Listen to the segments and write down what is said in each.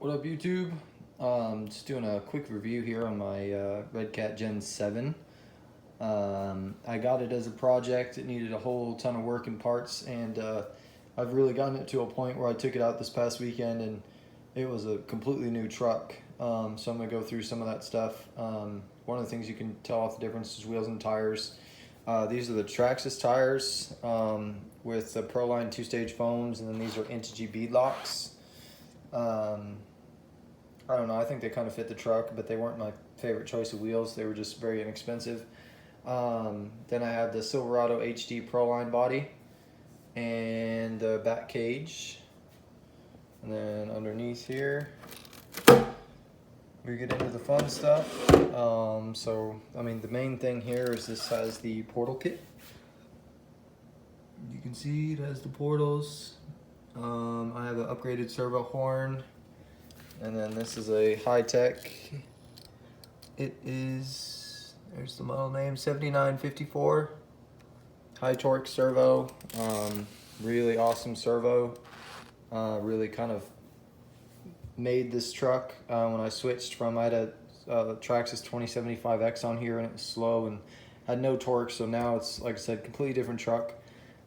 What up, YouTube? Just doing a quick review here on my Redcat Gen 7. I got it as a project. It needed a whole ton of work and parts, and I've really gotten it to a point where I took it out this past weekend and it was a completely new truck. So I'm going to go through some of that stuff. One of the things you can tell off the difference is wheels and tires. These are the Traxxas tires with the Proline 2-stage foams, and then these are Integy beadlocks. I don't know, I think they kind of fit the truck, but they weren't my favorite choice of wheels. They were just very inexpensive. Then I have the Silverado HD Proline body and the back cage. And then underneath here, we get into the fun stuff. The main thing here is this has the portal kit. You can see it has the portals. I have an upgraded servo horn. And then this is a high-tech, it is, there's the model name, 7954, high torque servo, really awesome servo, really kind of made this truck when I switched from, I had a Traxxas 2075X on here and it was slow and had no torque, so now it's, like I said, completely different truck.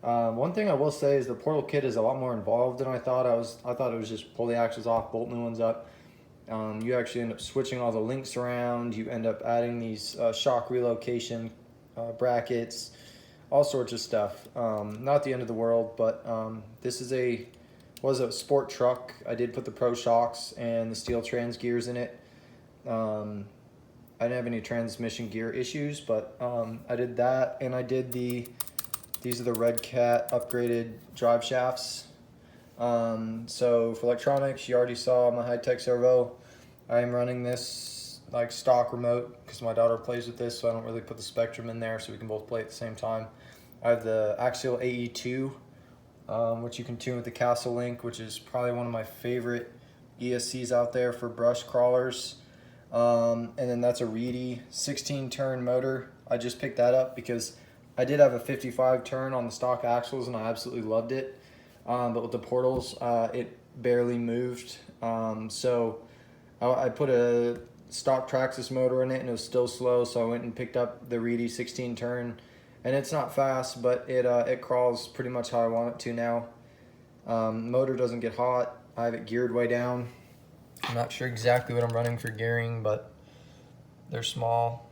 One thing I will say is the portal kit is a lot more involved than I thought. I thought it was just pull the axles off, bolt new ones up. You actually end up switching all the links around. You end up adding these shock relocation brackets, all sorts of stuff. Not the end of the world, but this was a sport truck. I did put the Pro shocks and the steel trans gears in it. I didn't have any transmission gear issues, but I did that, and I did these are the Redcat upgraded drive shafts. So for electronics, you already saw my high-tech servo. I am running this like stock remote because my daughter plays with this, so I don't really put the Spectrum in there so we can both play at the same time. I have the Axial AE2, which you can tune with the Castle Link, which is probably one of my favorite ESCs out there for brush crawlers. And then that's a Reedy 16-turn motor. I just picked that up because I did have a 55 turn on the stock axles and I absolutely loved it. But with the portals, it barely moved. So I put a stock Traxxas motor in it and it was still slow, so I went and picked up the Reedy 16 turn. And it's not fast, but it crawls pretty much how I want it to now. Motor doesn't get hot. I have it geared way down. I'm not sure exactly what I'm running for gearing, but they're small.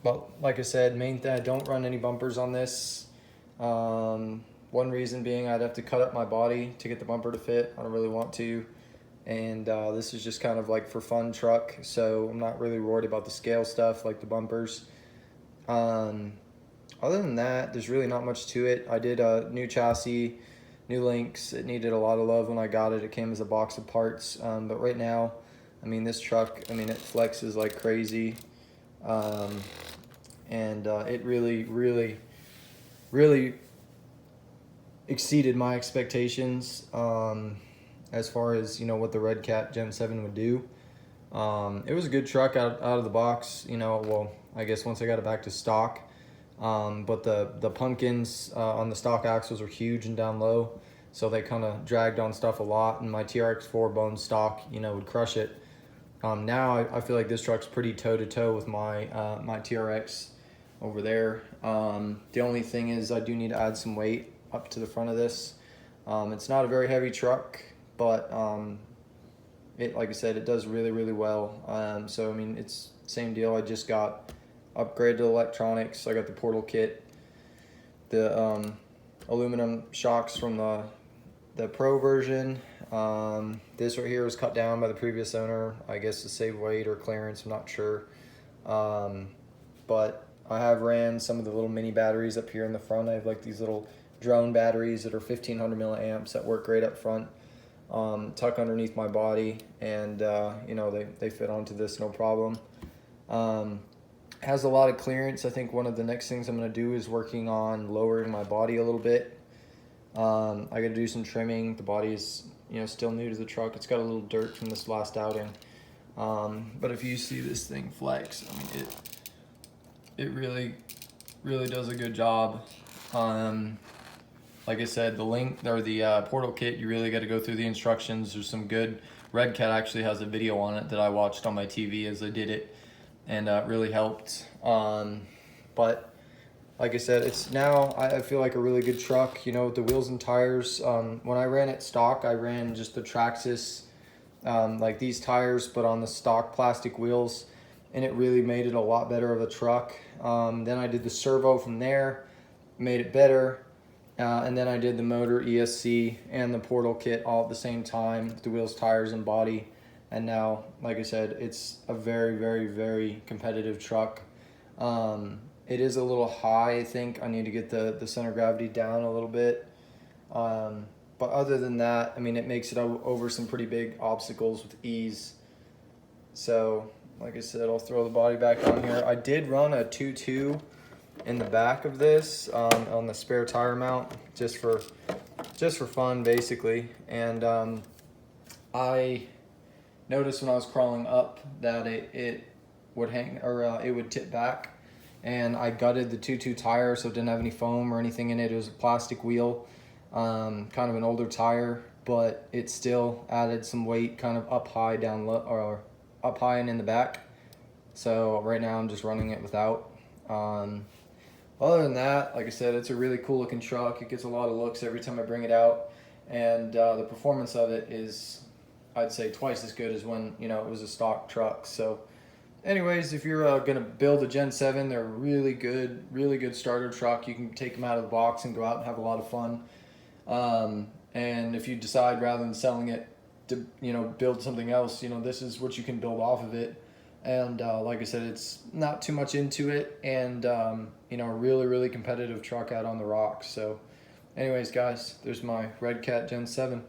But like I said, main thing, I don't run any bumpers on this. One reason being I'd have to cut up my body to get the bumper to fit. I don't really want to. And this is just kind of like for fun truck, so I'm not really worried about the scale stuff like the bumpers. Other than that, there's really not much to it. I did a new chassis, new links. It needed a lot of love when I got it. It came as a box of parts. But right now, I mean, this truck, I mean, it flexes like crazy. It really exceeded my expectations as far as, you know, what the Redcat Gen 7 would do. It was a good truck out of the box, you know, well, I guess once I got it back to stock. But the pumpkins on the stock axles are huge and down low, so they kind of dragged on stuff a lot, and my TRX4 bone stock, you know, would crush it. Now I feel like this truck's pretty toe-to-toe with my my TRX over there. The only thing is I do need to add some weight up to the front of this. It's not a very heavy truck, but like I said, it does really well. So I mean, it's same deal. I just got upgraded electronics. I got the portal kit, the aluminum shocks from the Pro version. This right here was cut down by the previous owner, I guess to save weight or clearance, I'm not sure. But I have ran some of the little mini batteries up here in the front. I have like these little drone batteries that are 1500 milliamps that work great up front, tuck underneath my body, and you know, they fit onto this no problem. Has a lot of clearance. I think one of the next things I'm going to do is working on lowering my body a little bit. I got to do some trimming. The body is, you know, still new to the truck. It's got a little dirt from this last outing. But if you see this thing flex, I mean, it really does a good job. like I said, the link or the portal kit, you really got to go through the instructions. There's some good. Redcat actually has a video on it that I watched on my TV as I did it, and it really helped. But like I said, it's now I feel like a really good truck. You know, with the wheels and tires. When I ran it stock, I ran just the Traxxas, like these tires, but on the stock plastic wheels, and it really made it a lot better of a truck. Then I did the servo from there, made it better. And then I did the motor, ESC, and the portal kit all at the same time, the wheels, tires, and body. And now, like I said, it's a very, very, very competitive truck. It is a little high, I think. I need to get the center of gravity down a little bit. But other than that, I mean, it makes it over some pretty big obstacles with ease. So, like I said, I'll throw the body back on here. I did run a 2.2 in the back of this on the spare tire mount, just for fun, basically. And I noticed when I was crawling up that it would hang, or it would tip back. And I gutted the 2.2 tire, so it didn't have any foam or anything in it. It was a plastic wheel, kind of an older tire, but it still added some weight kind of up high, down low, or up high and in the back. So right now I'm just running it without. Other than that, like I said, it's a really cool looking truck. It gets a lot of looks every time I bring it out, and the performance of it is, I'd say, twice as good as when, you know, it was a stock truck. So anyways, if you're gonna build a Gen 7, they're really good starter truck. You can take them out of the box and go out and have a lot of fun. And if you decide, rather than selling it to, you know, build something else, you know, this is what you can build off of it. And like I said, it's not too much into it, and you know, a really competitive truck out on the rocks. So anyways, guys, there's my Redcat Gen 7.